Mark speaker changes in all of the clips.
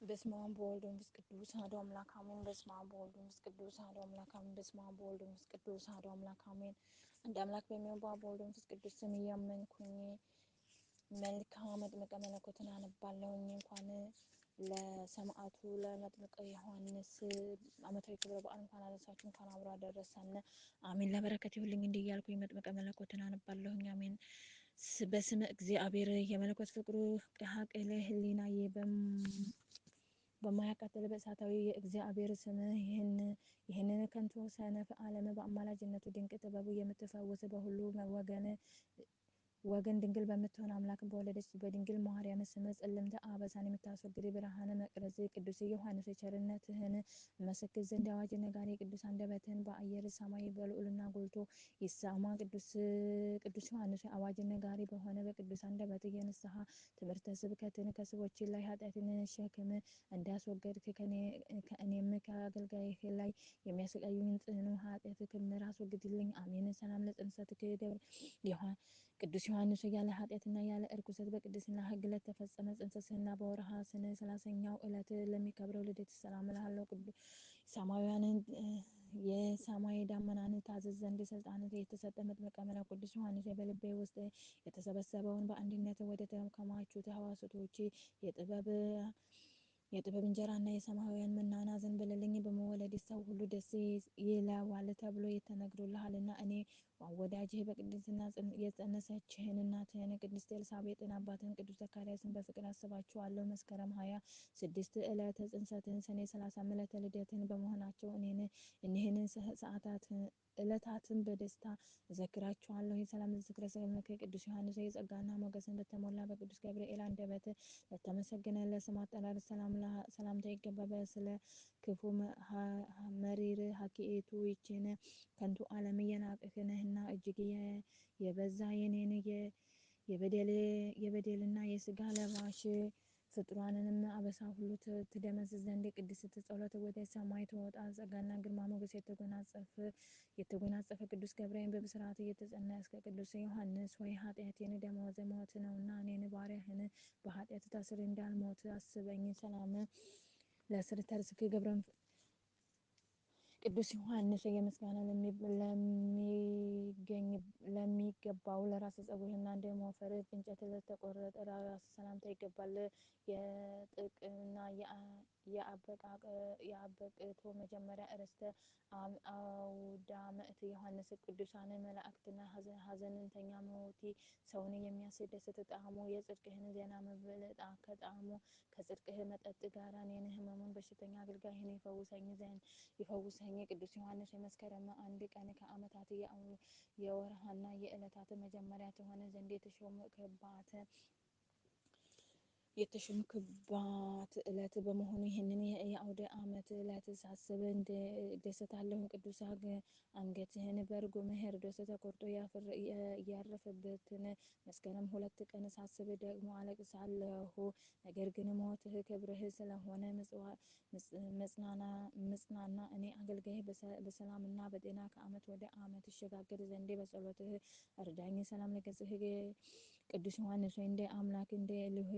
Speaker 1: በስመ አብ ወወልድ ወመንፈስ ቅዱስ አሐዱ አምላክ አሜን። በስመ አብ ወወልድ ወመንፈስ ቅዱስ አሐዱ አምላክ አሜን። በስመ አብ ወወልድ ወመንፈስ ቅዱስ አሐዱ አምላክ አሜን። አንድ አምላክ በሚሆን በአብ ወወልድ ወመንፈስ ቅዱስ ስም እያመንኩኝ መልክአ መጥምቀ መለኮትን አነባለሁኝ። እንኳን ለሰማዕቱ ለመጥምቀ ዮሐንስ ዓመታዊ ክብረ በዓል እንኳን አደረሳችሁ፣ እንኳን አብሮ አደረሰን። አሜን። ለበረከት ይሁንልኝ እንዲህ እያልኩኝ መጥምቀ መለኮትን አነባለሁኝ። አሜን። በስመ እግዚአብሔር የመለኮት ፍቅሩ ቅሀቅለ ህሊናዬ በማያቃጥል በእሳታዊ የእግዚአብሔር ስም ይህንን ከንቱ ሰነፍ ዓለም በአማላጅነቱ ድንቅ ጥበቡ የምትፈውስ በሁሉ ወገን ድንግል በምትሆን አምላክን በወለደች በድንግል ማርያም ስም ጽልምተ አበሳን የምታስወግድ ብርሃነ መቅረዝ ቅዱስ ዮሐንስ ቸርነትህን መሰክር ዘንድ አዋጅ ነጋሪ ቅዱስ አንደበትህን በአየር ሰማይ በልዑልና ጎልቶ ይሰማ። ቅዱስ ዮሐንስ አዋጅ ነጋሪ በሆነ በቅዱስ አንደበት የንስሐ ትምህርተ ስብከትን ከሰዎች ላይ ኃጢአትን ሸክም እንዳስወገድክ ከእኔም ከአገልጋይህ ላይ የሚያሰቃዩኝን ጽኑ ኃጢአት ክምር አስወግድልኝ። አሜን። ሰላም ለጽንሰትክ ቅዱስ ዮሐንስ ያለ ኃጢአትና ያለ እርኩሰት በቅድስና ሕግ ለተፈጸመ ጽንሰትህና በወርሃ ሰኔ 30ኛው ዕለት ለሚከብረው ልደት ሰላም እልሃለሁ። ሰማያውያንን የሰማይ ደመናን ታዘዝ ዘንድ ስልጣን የተሰጠ መጥምቀ መለኮት ቅዱስ ዮሐንስ በልቤ ውስጥ የተሰበሰበውን በአንድነት ወደ ተከማቹት ሐዋሳቶቼ የጥበብ እንጀራና የሰማያውያን መናን አዘንብልልኝ። በመወለድ ሰው ሁሉ ደስ ይለዋል ተብሎ ተነግሮልሃልና እኔ ወዳጅህ በቅድስና የጸነሰችህን እናትህን ቅድስት ኤልሳቤጥን አባትህን ቅዱስ ዘካርያስን በፍቅር አስባችኋለሁ። መስከረም 26 ዕለተ ጽንሰትህን ሰኔ 30 ዕለተ ልደትህን በመሆናቸው እኒህን ዕለታትን በደስታ እዘክራችኋለሁ። የሰላም ዝክረ ሰላምከ ቅዱስ ዮሐንስ የጸጋና ሞገስን በተሞላ በቅዱስ ገብርኤል አንደበት ለተመሰገነ ለስም አጠራር ሰላምታ ይገባል። ስለ ክፉ መሪር ሀኬቱ ይችን ከንቱ ዓለም እየናቅህ ነህና እጅግ የበዛ የኔን የበደልና የስጋ ለባሽ ፍጡራንንም አበሳ ሁሉ ትደመስስ ዘንድ ቅድስት ጸሎት ወደ ሰማይ ትወጣ ጸጋና ግርማ ሞገስ የተጎናጸፈ ቅዱስ ገብርኤል በብስራት እየተጸነስከ ቅዱስ ዮሐንስ ሆይ ኃጢአቴን ደመወዘ ሞት ነውና እኔን ባሪያህን በኃጢአት ታስሬ እንዳልሞት አስበኝ። ሰላም ለስርተ ርእስከ ገብረ ቅዱስ ዮሐንስ የምስጋና ለሚገባው ለራስ ጸጉርህና እንደ ሞፈር እንጨት ለተቆረጠ ራስ ሰላምታ ይገባል። የጥቅምና የአበቅቶ መጀመሪያ ርስተ አውዳመት ዮሐንስ ቅዱሳን መላእክትና ሐዘንተኛ ሞቲ ሰውን የሚያስደስት ጣዕሙ የጽድቅህን ዜና መብለጣ ከጣዕሙ ከጽድቅህ መጠጥ ጋር እኔን ህመሙን በሽተኛ አገልጋይህን ይፈውሰኝ። ቅዱስ ዮሐንስ የመስከረም 1 ቀን ከዓመታት የወርሃና የዕለታት መጀመሪያ ትሆን ዘንድ የተሾምክባት ዕለት በመሆኑ ይህንን የአውደ ዓመት ዕለት ሳስብ እደሰታለሁ። ቅዱስ አንገትህን በርጉም ሄሮድስ ተቆርጦ ያረፈበትን መስከረም 2 ቀን ሳስብ ደግሞ አለቅሳለሁ። ነገር ግን ሞትህ ክብርህ ስለሆነ መጽናና እኔ አገልጋይ በሰላምና በጤና ከዓመት ወደ ዓመት እሸጋገር ዘንድ በጸሎትህ እርዳኝ። ሰላም ለገጽህ ቅዱስ ዮሐንስ ሆይ እንደ አምላክ እንደ እልህ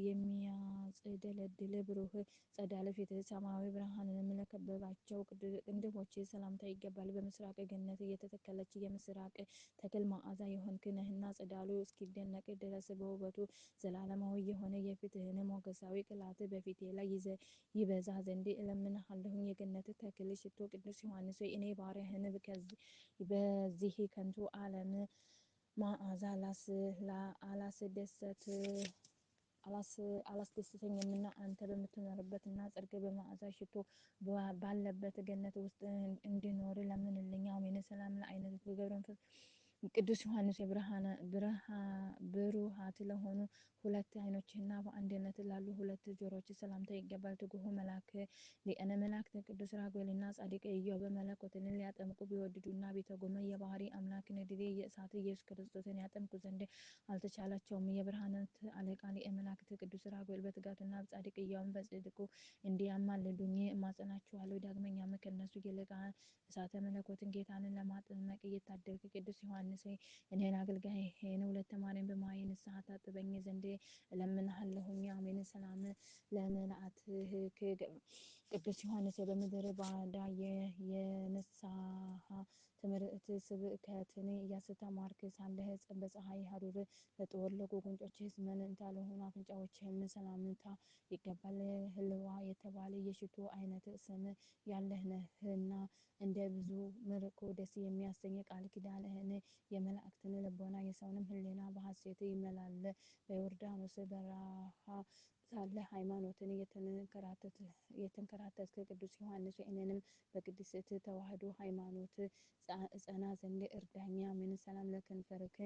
Speaker 1: የሚያጽደለድል ብሩህ ጸዳለ ፊትህ ሰማያዊ ብርሃንን ለከበባቸው ቅንድቦች ሰላምታ ይገባል። በምስራቅ ገነት እየተተከለች የምስራቅ ተክል መዓዛ የሆንክ ነህና ጸዳሉ እስኪደነቅ ድረስ በውበቱ ዘላለማዊ የሆነ የፊትህን ሞገሳዊ ቅላት በፊቴ ላይ ይበዛ ዘንድ እለምንሃለሁኝ። የገነት ተክል ሽቶ ቅዱስ ዮሐንስ ሆይ እኔ ባሪያህን በዚህ ከንቱ ዓለም መዓዛ አላስደስተኝምና አንተ በምትኖርበትና ጽድቅ በመዓዛ ሽቶ ባለበት ገነት ውስጥ እንድኖር ለምንልኝ። አሜን። ሰላም ለዓይንቲከ ገብረ ቅዱስ ዮሐንስ ብሩሃት ለሆኑ ሁለት ዓይኖችና በአንድነት ላሉ ሁለት ጆሮች ሰላምታ ይገባል። ትጉህ መልአክ ሊቀነ መላእክት ቅዱስ ራጉኤልና ጻድቅ ኢዮብ መለኮትን ሊያጠምቁ ቢወድዱና ቢተጉም የባህሪ አምላክ ነድቤ የእሳት ኢየሱስ ክርስቶስን ያጠምቁ ዘንድ አልተቻላቸውም። የብርሃናት አለቃ ሊቀ መላእክት ቅዱስ ራጉኤል በትጋቱና ጻድቅ ኢዮብን በጽድቁ እንዲያማልዱኝ እማጸናችኋለሁ። ዳግመኛም ከእነሱ ይልቅ እሳተ መለኮትን ጌታን ለማጥመቅ የታደልክ ቅዱስ ዮሐንስ ዮሐንስ ሆይ እኔን አገልጋይህን ወለተ ማርያም በማየ ንስሐ ታጥበኝ ዘንድ እለምንሃለሁኝ። አሜን። ሰላም ለመላእክትህ ቅዱስ ዮሐንስ በምድረ ባዳ የንስሐ ትምህርት ስብከትን እያስተማርክ ሳለህ በፀሐይ ሐሩር ለተወለጉ ጉንጮችህ መንታ ለሆኑ አፍንጫዎችህም ሰላምታ ይገባል። ህልዋ የተባለ የሽቱ አይነት ስም ያለህ ነህና እንደ ብዙ ምርኮ ደስ የሚያሰኝ ቃል ኪዳንህን የመላእክትን ልቦና የሰውንም ሕሊና በሐሴት ይመላል። በዮርዳኖስ በረሃ ሳለ ሃይማኖትን የተንከራተትክ ቅዱስ ዮሐንስ እኔንም በቅድስት ተዋሕዶ ሃይማኖት ጸና ዘንድ እርዳኝ። አሜን። ሰላም ለከንፈርክ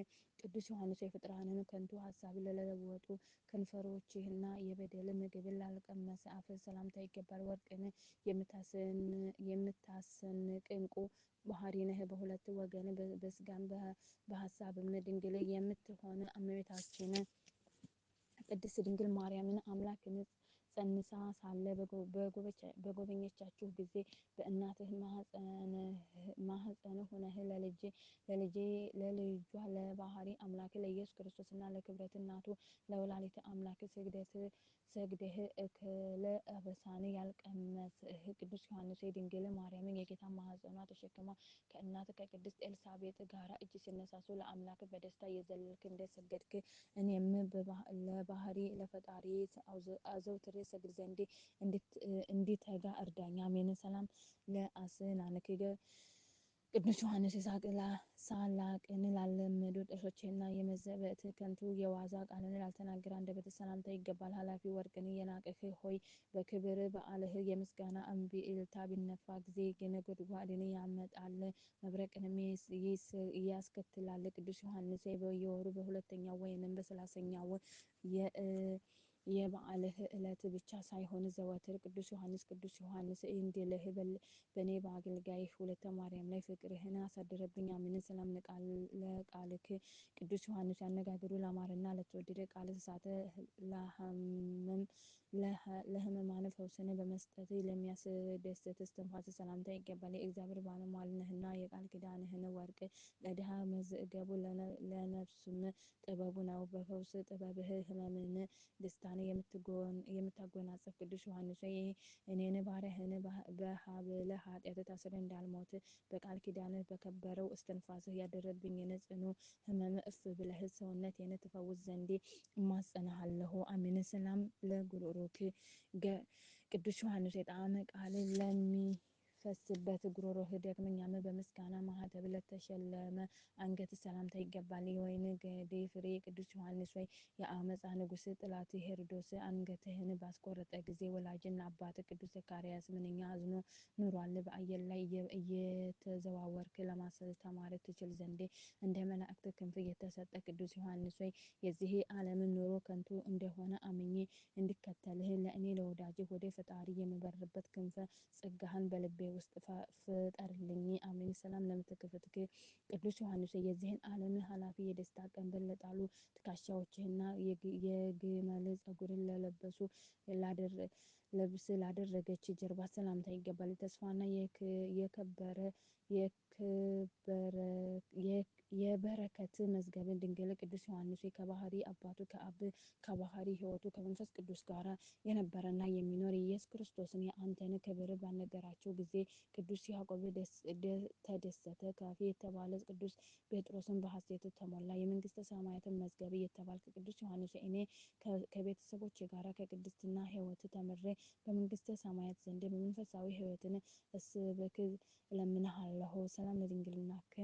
Speaker 1: ቅዱስ ዮሐንስ የፍጥራንን ከንቱ ሀሳብ ለለወጡ ከንፈሮችህና የበደል ምግብን ላልቀመሰ አፍ ሰላምታ ይገባል። ወርቅን የምታሰንቅ ዕንቁ ባህሪ ነህ። በሁለት ወገን በስጋም በሀሳብም ድንግል የምትሆን እመቤታችን ቅድስት ድንግል ማርያምን አምላክን ጸንሳ ሳለ በጎበኘቻችሁ ጊዜ በእናትህ ማኅፀን ሆነህ ለልጇ ለባሕሪ አምላክ ለኢየሱስ ክርስቶስና ለክብረት እናቱ ለወላዲተ አምላክ ሰግደህ እክለ አበሳን ያልቀመስህ ቅዱስ ዮሐንስ ድንግል ማርያምን የጌታ ማኅፀኗ ተሸክማ ከእናት ከቅድስት ኤልሳቤጥ ጋራ እጅ ሲነሳሱ ለአምላክ በደስታ የዘለልክ እንደሰገድክ እኔም ለባሕሪ ለፈጣሪ አዘውትሬ ሰግድ ዘንድ እንዲተጋ እርዳኝ። አሜን። ሰላም ለአስናንክ ቅዱስ ዮሐንስ ሳላቅን ላለመዱ ጥርሶችህና የመዘበት ከንቱ የዋዛ ቃልን ላልተናገረ አንደበት ሰላምታ ይገባል። ኃላፊ ወርቅን የናቅህ ሆይ በክብር በዓልህ የምስጋና እምቢልታ ቢነፋ ጊዜ ነጎድጓድን ያመጣል፣ መብረቅንም ያስከትላል። ቅዱስ ዮሐንስ በየወሩ በሁለተኛው ወይንም በ30ኛው የበዓልህ ዕለት ብቻ ሳይሆን ዘወትር ቅዱስ ዮሐንስ እንዲልህ በእኔ በአገልጋይህ ወለተ ማርያም ላይ ፍቅርህን አሳድርብኝ። አሜን። ሰላም ለቃልክ ቅዱስ ዮሐንስ ያነጋገሩ ላማረና ለተወደደ ቃል እሳተ ለሕመማን ፈውስን በመስጠት ለሚያስደስት እስትንፋስ ሰላምታ ይገባል። የእግዚአብሔር ባለሟል ነህና የቃል ኪዳንህን ወርቅ ለድሃ መዝገቡ ለነፍሱም ጥበቡ ነው። በፈውስ ጥበብህ ሕመምን ደስታን የምታጎናጽፍ ቅዱስ ዮሐንስ እኔን ባሪያህን በሀብለ ኃጢአት ታስሬ እንዳልሞት በቃል ኪዳንህ በከበረው እስትንፋስህ ያደረብኝን ጽኑ ሕመም እፍ ብለህ ሰውነቴን ትፈውስ ዘንድ እማጸንሃለሁ። አሜን። ሰላም ለጉሮሮክ ቅዱስ ዮሐንስ የጣዕመ ቃል ለሚፈስበት ጉሮሮህ ዳግመኛም በምስጋና ማኅተብ ለተሸለመ አንገት ሰላምታ ይገባል። የወይን ገዴ ፍሬ ቅዱስ ዮሐንስ የአመፃ ንጉሥ ጠላት ሄሮድስ አንገትህን ባስቆረጠ ጊዜ ወላጅና አባት ቅዱስ ዘካርያስ ምንኛ አዝኖ ኑሯል። በአየር ላይ እየተዘዋወርክ ለማስተማር ትችል ዘንድ እንደ መላእክት ክንፍ የተሰጠ ቅዱስ ዮሐንስ የዚህ ዓለም ኑሮ ከንቱ እንደሆነ አምኜ እንድከተልህ ለእኔ ለወዳጅህ ወደ ፈጣሪ የምበርበት ክንፈ ጸጋህን በልቤ ውስጥ ፍጠርልኝ። አሜን። ሰላም ለምትክፍትክ ቅዱስ ዮሐንስ የዚህን ዓለም ኃላፊ የደስታ ቀንበር ለጣሉ ትከሻዎችህና የግመል ፀጉርን ለለበሱ ልብስ ላደረገች ጀርባ ሰላምታ ይገባል። ተስፋና የበረከት መዝገብ ድንግል ቅዱስ ዮሐንስ ከባሕሪ አባቱ ከአብ ከባሕሪ ሕይወቱ ከመንፈስ ቅዱስ ጋር የነበረና የሚኖር የኢየሱስ ክርስቶስን የአንተን ክብር ባነገራቸው ጊዜ ቅዱስ ያዕቆብ ተደሰተ። ካፌ የተባለ ቅዱስ ጴጥሮስን በሐሴት ተሞላ። የመንግስተ ሰማያትን መዝገብ የተባልክ ቅዱስ ዮሐንስ እኔ ከቤተሰቦቼ ጋር ከቅድስና ሕይወት ተምሬ በመንግስተ ሰማያት ዘንድ በመንፈሳዊ ሕይወትን እስብክ እለምንሃለሁ። ሰላም ለድንግልናከ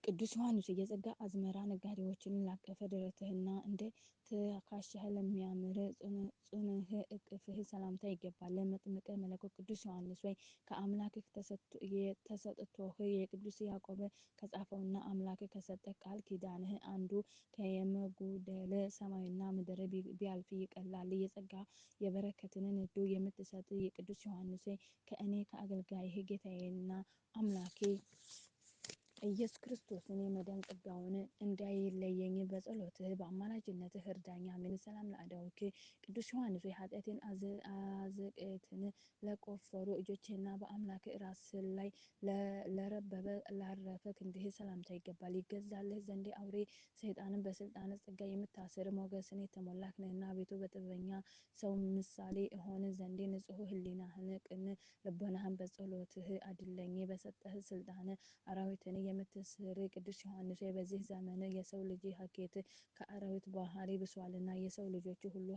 Speaker 1: ቅዱስ ዮሐንስ የጸጋ አዝመራ ነጋዴዎችን ላቀፈ ደረትህና እንደ ትከሻህ ለሚያምር ጽኑዕ እቅፍህ ሰላምታ ይገባል። መጥምቀ መለኮት ቅዱስ ዮሐንስ ከአምላክህ ተሰጥቶህ የቅዱስ ያዕቆብ ከጻፈውና አምላክ ከሰጠ ቃል ኪዳንህ አንዱ ከየመጉደል ሰማይና ምድር ቢያልፍ ይቀላል። የጸጋ የበረከትን ንዱ የምትሰጥ የቅዱስ ዮሐንስ ከእኔ ከአገልጋይህ ጌታዬና አምላኬ ኢየሱስ ክርስቶስን የመዳን ጸጋውን እንዳይለየኝ በጸሎትህ በአማላጅነትህ እርዳኝ። አሜን። ሰላም ለአእዳውክ ቅዱስ ዮሐንስ ሆይ ኃጢአቴን አዘቅትን ለቆፈሩ እጆችህና በአምላክ ራስ ላይ ለረበበ ላረፈ ክንድህ ሰላምታ ይገባል። ይገዛልህ ዘንድ አውሬ ሰይጣንን በስልጣነ ጸጋ የምታስር ሞገስን የተሞላህ ነህና አቤቱ በጥበበኛ ሰው ምሳሌ እሆን ዘንድ ንጹሕ ሕሊናህን ቅን ልቦናህን በጸሎትህ አድለኝ። በሰጠህ ስልጣን አራዊትን የምትስር ቅዱስ ዮሐንስ ሆይ በዚህ ዘመን የሰው ልጅ ሀኬት ከአራዊት ባህሪ ብሷልና የሰው ልጆች ሁሉ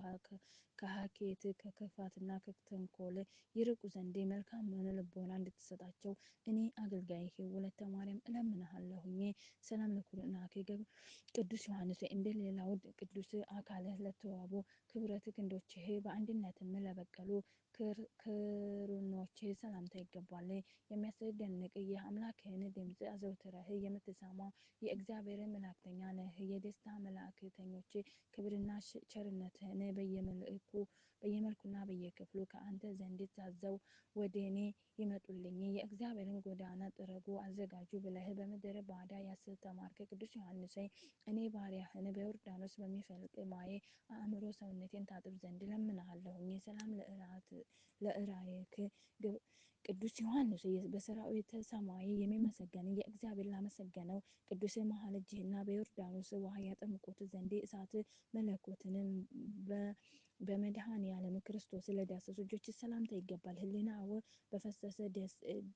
Speaker 1: ከሀኬት ከክፋትና ከተንኮል ይርቁ ዘንድ መልካሙን ልቦና እንድትሰጣቸው እኔ አገልጋይህ ወለተ ማርያም እለምንሃለሁኝ። ሰላም ለኩርናከ ቅዱስ ዮሐንስ ሆይ እንደ ሌላው ቅዱስ አካልህ ለተዋቡ ክብረት ክንዶችህ በአንድነትም ለበቀሉ ክሩኖችህ ሰላምታ ይገባል። የሚያስደንቅ የአምላክህን ድምፅ አዘውትረህ የምትሰማ የእግዚአብሔር መላእክተኛ ነህ። የደስታ መላእክተኞች ክብርና ቸርነትህን በየመልኩና በየክፍሉ ከአንተ ዘንድ ታዘው ወደ እኔ ይመጡልኝ። የእግዚአብሔርን ጎዳና ጥረጉ አዘጋጁ ብለህ በምድረ በዳ ያስተማርክ ቅዱስ ዮሐንስ ሆይ እኔ ባሪያህን በዮርዳኖስ በሚፈልቅ ማየ አእምሮ ሰውነቴን ታጥብ ዘንድ እለምንሃለሁኝ። ሰላም ለእራይክ ቅዱስ ዮሐንስ በሰራዊተ ሰማይ የሚመሰገን የእግዚአብሔር ላመሰገነው ቅዱስ መሃል እጅህና በዮርዳኖስ ውሃ ያጠምቁት ዘንድ እሳት መለኮትን በመድኃኔ ዓለም ክርስቶስ ለዳሰሱ እጆች ሰላምታ ይገባል። ሕሊናው በፈሰሰ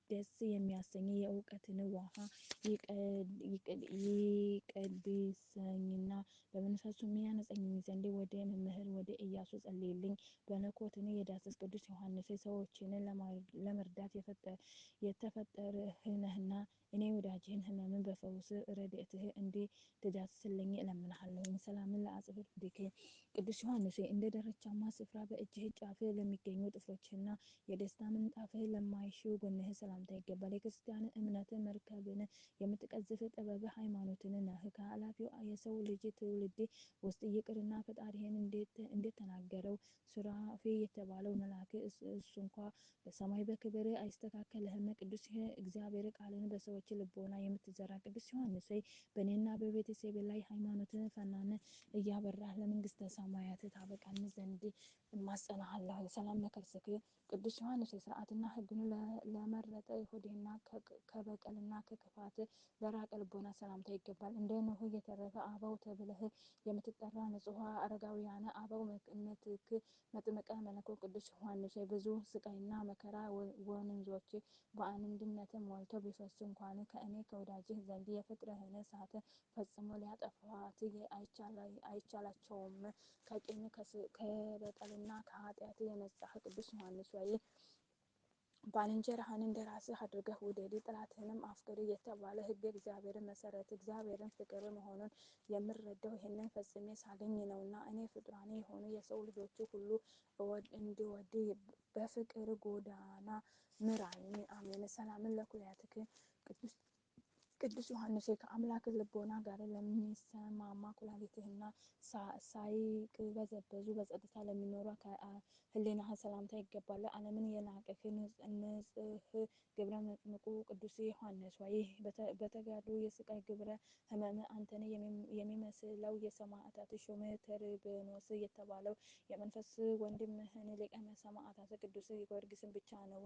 Speaker 1: ደስ የሚያሰኝ የእውቀትን ውሃ ይቀድሰኝና በመንፈሱም ያነጸኝ ዘንድ ወደ መምህር ወደ ኢያሱ ጸልይልኝ። መለኮትን የዳሰስ ቅዱስ ዮሐንስ ሰዎችን ለመርዳት የተፈጠርህ ነህና እኔ ወዳጅህን ሕመምን በፈውስ ረድኤትህ እንድትዳስስልኝ እለምንሃለሁኝ። ሰላምን ለአጽብዕትከ ቅዱስ ዮሐንስ እንደ ደረጃማ ስፍራ በእጅህ ጫፍ ለሚገኙ ጥፍሮችህና የደስታ ምንጣፍህ ለማይሹ ጎንህ ሰላምታ ይገባል። የክርስቲያን እምነት መርከብን የምትቀዝፍ ጥበብ ሃይማኖትን ነህ። ከኃላፊው የሰው ልጅ ትውልድ ውስጥ ይቅርና ፈጣሪህን እንደተናገረው ሱራፌ የተባለው መልአክ እሱ እንኳ በሰማይ በክብር አይስተካከልህም። ቅዱስ እግዚአብሔር ቃልን በሰዎች ልቦና የምትዘራ ቅዱስ ዮሐንስ ሆይ በእኔና በቤተሰቤ ላይ ሃይማኖትን ፈናን እያበራህ ለመንግስተ ሰማያት ታበቃን ዘንድ እማጸናሃለሁ። ሰላም ለከርስክ ቅዱስ ዮሐንስ ስርዓትና ሕግን ለመረጠ ሆድህና ከበቀልና ከክፋት ለራቀ ልቦና ሰላምታ ይገባል። እንደ ኖህ የተረፈ አበው ተብለህ የምትጠራ ንጹሕ አረጋውያን አበው ምትክ መጥምቀ መለኮት ቅዱስ ዮሐንስ ብዙ ስቃይና መከራ ወንዞች በአንድነት ሞልተው ቢፈሱ እንኳን ከእኔ ከወዳጅህ ዘንድ የፍቅርህን እሳት ፈጽሞ ሊያጠፏት አይቻላቸውም። ከቂም ከበቀልና ከኃጢአት የነጻህ ቅዱስ ዮሐንስ ሆይ ባልንጀራህን እንደ ራስህ አድርገህ ውደድ ጠላትህንም አፍቅር የተባለ ሕግ እግዚአብሔር መሰረት እግዚአብሔርን ፍቅር መሆኑን የምረዳው ይህንን ፈጽሜ ሳገኝ ነውና እኔ ፍጡራን የሆኑ የሰው ልጆች ሁሉ እንዲወድ በፍቅር ጎዳና ምራኝ። አሜን። ሰላምን ለኩልያትክ ቅዱስ ዮሐንስ ከአምላክ ልቦና ጋር ለሚሰማማ ኩላሊትህና ሳይቅበዘበዙ በጸጥታ ለሚኖሩ ሕሊናህ ሰላምታ ይገባል። ዓለምን የናቅህ ንጽሕ ግብረ መጥምቁ ቅዱስ ዮሐንስ ሆይ በተጋድሎ የስቃይ ግብረ ሕመም አንተን የሚመስለው የሰማዕታት ሹም ተርቤኖስ የተባለው የመንፈስ ወንድምህን ሊቀ ሰማዕታት ቅዱስ ጊዮርጊስን ብቻ ነው።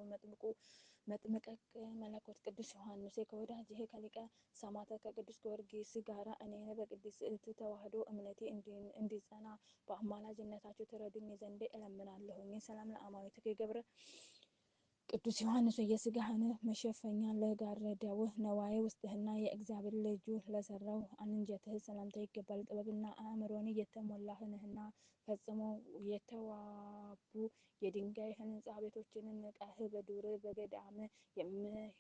Speaker 1: መጥምቀ መለኮት ቅዱስ ዮሐንስ ከወዳጅህ ከሊቀ ሰማዕታት ከቅዱስ ጊዮርጊስ ጋር እኔን በቅድስት ተዋሕዶ እምነቴ እንዲጸና በአማላጅነታችሁ ትረዱኝ ዘንድ እለምናለሁኝ። ሰላም ለአማኑኤል ገብረ ቅዱስ ዮሐንስ የሥጋህን መሸፈኛ ለጋረደው ነዋየ ውስጥህና የእግዚአብሔር ልጁ ለሰራው አንጀትህ ሰላምታ ይገባል። ጥበብና አእምሮን የተሞላህ ነህና ፈጽሞ የተዋቡ የድንጋይ ሕንጻ ቤቶችን ንቀህ በዱር በገዳም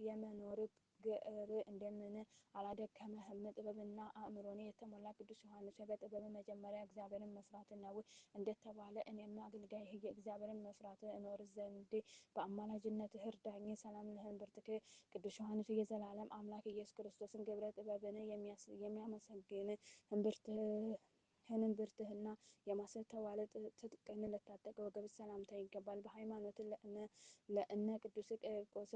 Speaker 1: የመኖር ገር እንደምን አላደከመህም? ጥበብና አእምሮን የተሞላ ቅዱስ ዮሐንስ በጥበብ መጀመሪያ እግዚአብሔርን መፍራት ነው እንደተባለ እኔም አገልጋይህ የእግዚአብሔርን መፍራት እኖር ዘንድ በአማላጅነትህ እርዳኝ። ሰላም ለእንብርትክ ቅዱስ ዮሐንስ የዘላለም አምላክ ኢየሱስ ክርስቶስን ግብረ ጥበብን የሚያመሰግን
Speaker 2: ህንን ብርትህና የማስተዋል ትጥቅን ለታጠቀ ወገብ ሰላምታ ይገባል። በሃይማኖት ለእነ ቅዱስ ቂርቆስ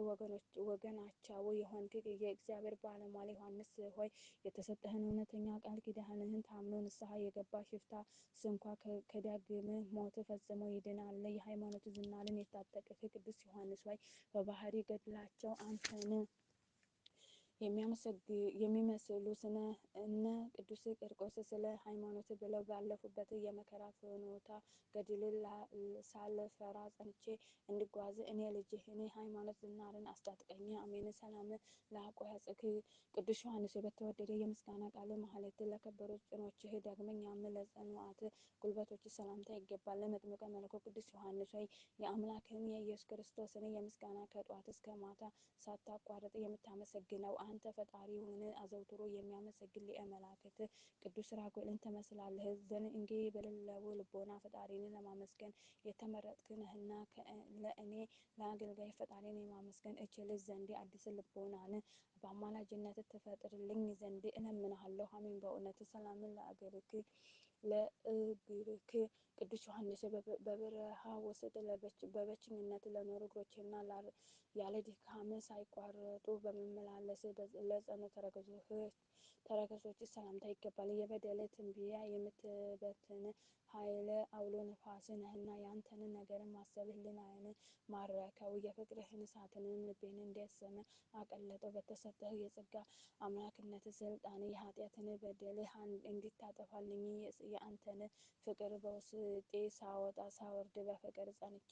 Speaker 2: ወገናቸው የሆንክ የእግዚአብሔር ባለሟል ዮሐንስ ሆይ የተሰጠህን እውነተኛ ቃል ኪዳንህን ታምኖ ንስሐ የገባ ሽፍታ ስንኳ ከዳግም ሞት ፈጽሞ ይድናል። የሃይማኖት ዝናርን የታጠቅህ ቅዱስ ዮሐንስ ሆይ በባህሪ ገድላቸው አንተን የሚመስሉ እነ ቅዱስ ቂርቆስ ስለ ሃይማኖት ብለው ባለፉበት የመከራ ፍኖተ ገድል ሳልፈራ ጸንቼ እንድጓዝ እኔ ልጅህን ሃይማኖት ዝናርን አስታጥቀኝ። አሜን። ሰላም ለአቆያጽክ ቅዱስ ዮሐንስ በተወደደ የምስጋና ቃል ማህሌት ለከበሩ ጽኖችህ ዳግመኛም ለጸኑዓት ጉልበቶች ሰላምታ ይገባል። ለመጥምቀ መለኮት ቅዱስ ዮሐንስ ሆይ የአምላክህን የኢየሱስ ክርስቶስን የምስጋና ከጧት እስከ ማታ ሳታቋርጥ የምታመሰግነው አንተ ፈጣሪውን አዘውትሮ የሚያመሰግን ሊቀ መላእክት ቅዱስ ራጉኤልን ትመስላለህ። ዘንእንጌ በሌለው ልቦና ፈጣሪን ለማመስገን የተመረጥክ ነህና ለእኔ ለአገልጋይ ፈጣሪን የማመስገን እችል ዘንድ አዲስ ልቦናን በአማላጅነት ትፈጥርልኝ ዘንድ እለምንሃለሁ። አሜን። በእውነት ሰላምን ለእግርክ ቅዱስ ዮሐንስ በበረሃ ውስጥ በብቸኝነት ለኖሩ እግሮችና ያለ ድካም ሳይቋረጡ በመመላለስ ለጸኑ ተረከዞች ሰላምታ ይገባል። የበደል ትንቢያ የምትበትን ኃይለ አውሎ ነፋስ ነህና ያንተን ነገር ማሰብ ሕሊናዬን ማረከው። የፍቅርህን እሳትን ልቤን እንዲያሰም አቀለጠው። በተሰጠህ የጸጋ አምላክነት ስልጣን የኃጢአትን በደል እንዲታጠፋልኝ የአንተን ፍቅር በውስጤ ሳወጣ ሳወርድ በፍቅር ጸንቼ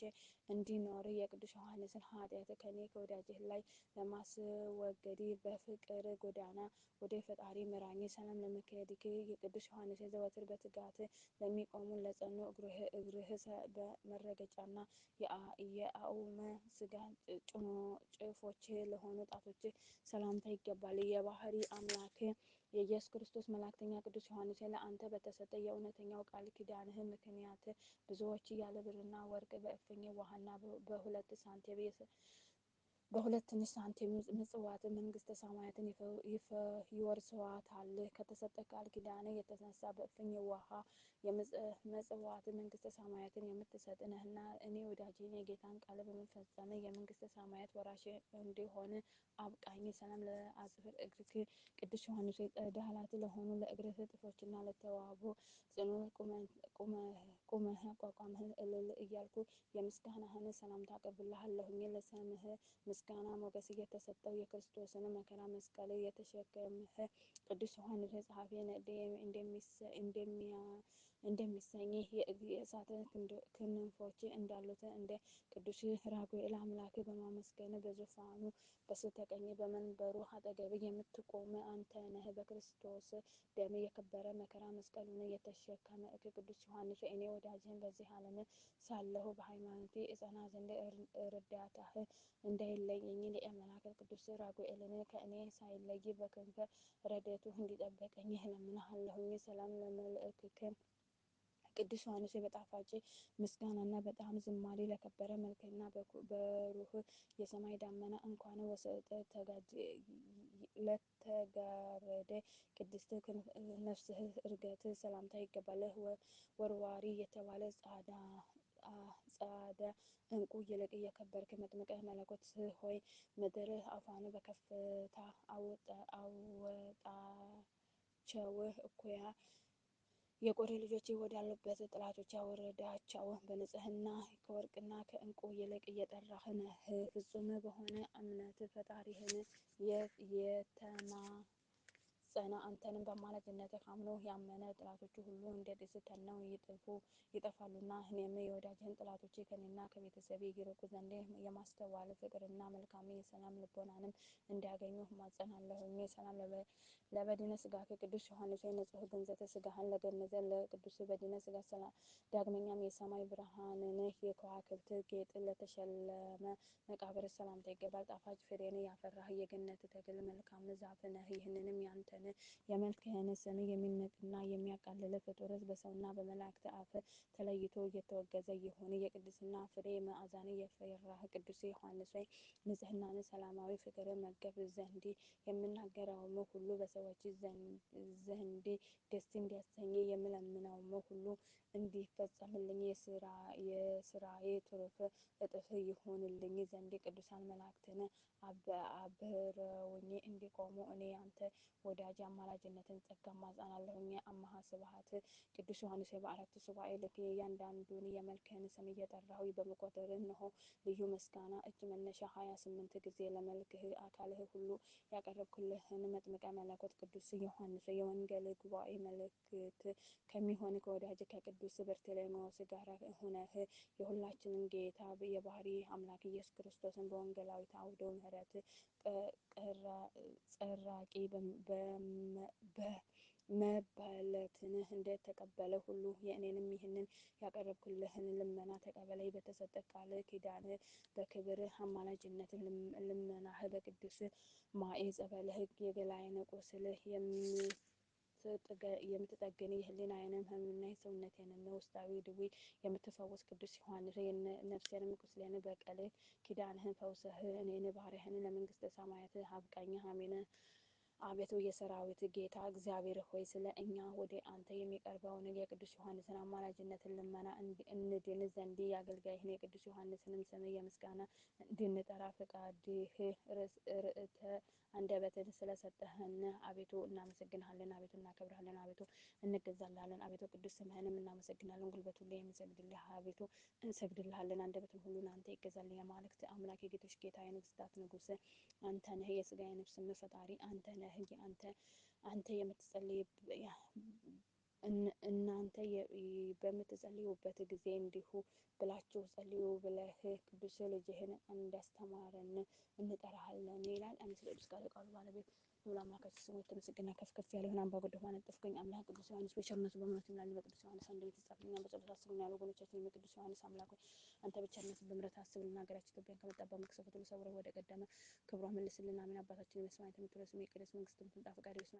Speaker 2: እንዲኖር የቅዱስ ዮሐንስን ኃጢአት ከኔ ከወዳጅህ ላይ ለማስወገድ በፍቅር ጎዳና ወደ ፈጣሪ ምራኝ። ሰላም ለመካሄድክ የቅዱስ ዮሐንስ ዘወትር በትጋት ለሚቆሙ ለጸኑ እግርህ በመረገጫና የአውመ ስጋ ጭፎች ለሆኑ ጣቶች ሰላምታ ይገባል። የባህሪ አምላክ የኢየሱስ ክርስቶስ መላእክተኛ ቅዱስ ዮሐንስ ለአንተ በተሰጠ የእውነተኛው ቃል ኪዳንህ ምክንያት ብዙዎች ያለ ብርና ወርቅ በእፍኝ ውሃና በሁለት ትንሽ ሳንቲም ምጽዋት መንግስተ ሰማያትን ይወርሰዋታል። ከተሰጠ ቃል ኪዳን የተነሳ በእፍኝ ውሃ የመጽዋት መንግስተ ሰማያትን የምትሰጥ ነህና እኔ ወዳጄን የጌታን ቃል በመፈጸም የመንግስተ ሰማያት ወራሽ እንዲሆን አብቃኝ። ሰላም ለአጽፍር እግርክ ቅዱስ ዮሐንስ ዳህላት ለሆኑ ለእግርህ ጥፎችና ለተዋቡ ጽኑ ቁመህ አቋቋምህ እልል እያልኩ የምስጋናህን ሰላምታ አቀርብልሃለሁኝ። ለስምህ ምስጋና ሞገስ እየተሰጠው የክርስቶስን መከራ መስቀል የተሸከምህ ቅዱስ ዮሐንስ ጸሐፊ እንደሚሰኝ የእሳት ክንፎች እንዳሉት እንደ ቅዱስ ራጉኤል አምላክ በማመስገን በዙፋኑ በስተቀኝ በመንበሩ አጠገብ የምትቆም አንተ ነህ። በክርስቶስ ደም የከበረ መከራ መስቀሉን የተሸከመ ቅዱስ ዮሐንስ እኔ ወዳጅህን በዚህ ዓለም ሳለሁ በሃይማኖቴ እጸና ዘንድ እርዳታህ እንዳይለየኝ ሊቀ መላእክት ቅዱስ ራጉኤልን ከእኔ ሳይለይ በክንፈ ረድኤቱ እንዲጠብቀኝ እለምንሃለሁኝ። ሰላም ለመልእክትከ ቅዱስ ዮሐንስ በጣፋጭ ምስጋናና በጣም ዝማሬ ለከበረ መልክና በሩህ የሰማይ ደመና እንኳን ወሰጥ ለተጋረደ ቅድስት ነፍስህ እርገት ሰላምታ ይገባል። ወርዋሪ የተባለ ጻዕዳ ዕንቁ ይልቅ የከበርክ መጥምቀ መለኮት ሆይ ምድር አፏን በከፍታ አወጣቸው። እኩያ የቆሬ ልጆች ወዳሉበት ጠላቶች አወረዳቸው። በንጽሕና ከወርቅና ከዕንቁ ይልቅ የጠራህ ነህ። ፍጹም በሆነ እምነት ፈጣሪህን የተማጸነ አንተንም በአማላጅነትህ አምኖ ያመነ ጠላቶቹ ሁሉ እንደ ጢስ ተነው ይጠፋሉና እኔም የወዳጅህን ጠላቶች ከኔና ከቤተሰቤ ይርቁ ዘንድ የማስተዋል ፍቅርና መልካም የሰላም ልቦናንም እንዲያገኙ እማጸናለሁኝ። ሰላም ለበድነ ሥጋከ ቅዱስ ዮሐንስ ንጹሕ ግንዘተ ሥጋህን ለገነዘ ለቅዱስ በድነ ሥጋ ሰላም። ዳግመኛም የሰማይ ብርሃንን የከዋክብት ጌጥ ለተሸለመ መቃብር ሰላምታ ይገባል። ጣፋጭ ፍሬን ያፈራህ የገነት ተክል መልካም ዛፍ ነህ። ይህንንም ያንተን የመልክህን ስም የሚንቅና የሚያቃልል ፍጡር በሰውና በመላእክት አፍ ተለይቶ እየተወገዘ ይሁን። የቅድስና ፍሬ መዓዛን የፈራህ ቅዱስ ዮሐንስ ሆይ ንጽሕናን፣ ሰላማዊ ፍቅር መገብ ዘንድ የምናገረውም ሁሉ በሰዎች ዘንድ ደስ እንዲያሰኝ የምለምነውም ሁሉ እንዲፈጸምልኝ የስራዬ ትሩፍ እጥፍ ይሆንልኝ ዘንድ ቅዱሳን መላእክትን አብረውኝ እንዲቆሙ እኔ ያንተ ወዳጅ አማላጅነትን ጸጋ እማጸናለሁኝ። አምሃ ስብሐት ቅዱስ ዮሐንስ በአራት ሱባኤ ልክ እያንዳንዱን የመልክህን ስም እየጠራሁ በመቆጠር እነሆ ልዩ ምስጋና እጅ መንሻ 28 ጊዜ ለመልክህ አካልህ ሁሉ ያቀረብኩልህን መጥምቀ መለኮት ቅዱስ ዮሐንስ የወንጌል ጉባኤ ምልክት ከሚሆን ከወዳጅ ከቅዱስ በርተሎሜዎስ ጋር ሁነህ የሁላችንም ጌታ የባህሪ አምላክ ኢየሱስ ክርስቶስን በወንጌላዊት አውደ ምሕረት ጸራቂ መባለትን እንደተቀበለ ሁሉ የእኔንም ይህንን ያቀረብኩልህን ልመና ተቀበለኝ። በተሰጠ ቃል ኪዳን በክብር አማላጅነት ልመናህ በቅዱስ ማኤ ጸበልህ የገላዬን ቁስል የምትጠግን የህሊናዬንም ሕመምና የሰውነቴንም ውስጣዊ ድዌ የምትፈውስ ቅዱስ ዮሐንስ ነፍሴንም ቁስሌን በቃል ኪዳንህን ፈውሰህ እኔን ባሪያህን ለመንግሥተ ሰማያት አብቃኝ። አሜን። አቤቱ የሰራዊት ጌታ እግዚአብሔር ሆይ ስለ እኛ ወደ አንተ የሚቀርበውን የቅዱስ ዮሐንስን አማላጅነትን ልመና እንድን ዘንድ የአገልጋይህን የቅዱስ ዮሐንስንም ስም የምስጋና እንድንጠራ ፈቃድህ ርዕተ አንደበትን ስለሰጠህን አቤቱ እናመሰግንሃለን። አቤቱ እናከብርሃለን። አቤቱ እንገዛልሃለን። አቤቱ ቅዱስ ስምህንም እናመሰግናለን። ጉልበት ሁሉ የሚሰግድልህ አቤቱ እንሰግድልሃለን። አንደበትን ሁሉ ለአንተ ይገዛል። የአማልክት አምላክ የጌቶች ጌታ የነገሥታት ንጉሥ አንተ ነህ። የሥጋ የነፍስም ፈጣሪ አንተ ነህ። አንተ እናንተ በምትጸልዩበት ጊዜ እንዲሁ ብላችሁ ጸልዩ ብለህ ቅዱስ ልጅህን እንዳስተማረን እንጠራሃለን ይላል። አሜን። ስለ ቅዱስ ቃሉ ባለቤት ልዑል አምላካችን ስሙ የተመሰገነ ከፍ ከፍ ያለ ይሁን። አምባ ጎደፍ አነጠፍከኝ አምላክ ቅዱስ ዮሐንስ በቸርነቱ በምሕረቱ ይምላል። በቅዱስ ዮሐንስ አንደበት የተጻፈልን በጸሎት አስቡን ያሉ ወገኖቻችን የቅዱስ ዮሐንስ አምላክ ሆይ አንተ በቸርነት በምሕረት አስብልን። ሀገራችን ኢትዮጵያን ከመጣባት መቅሰፍት ሁሉ ሰውረህ ወደ ቀደመ ክብሯ መልስልን። አሜን። አባታችን በሰማያት የምትኖር ስምህ ይቀደስ፣ መንግስትህ ትምጣ፣ ፈቃድህ በሰማይ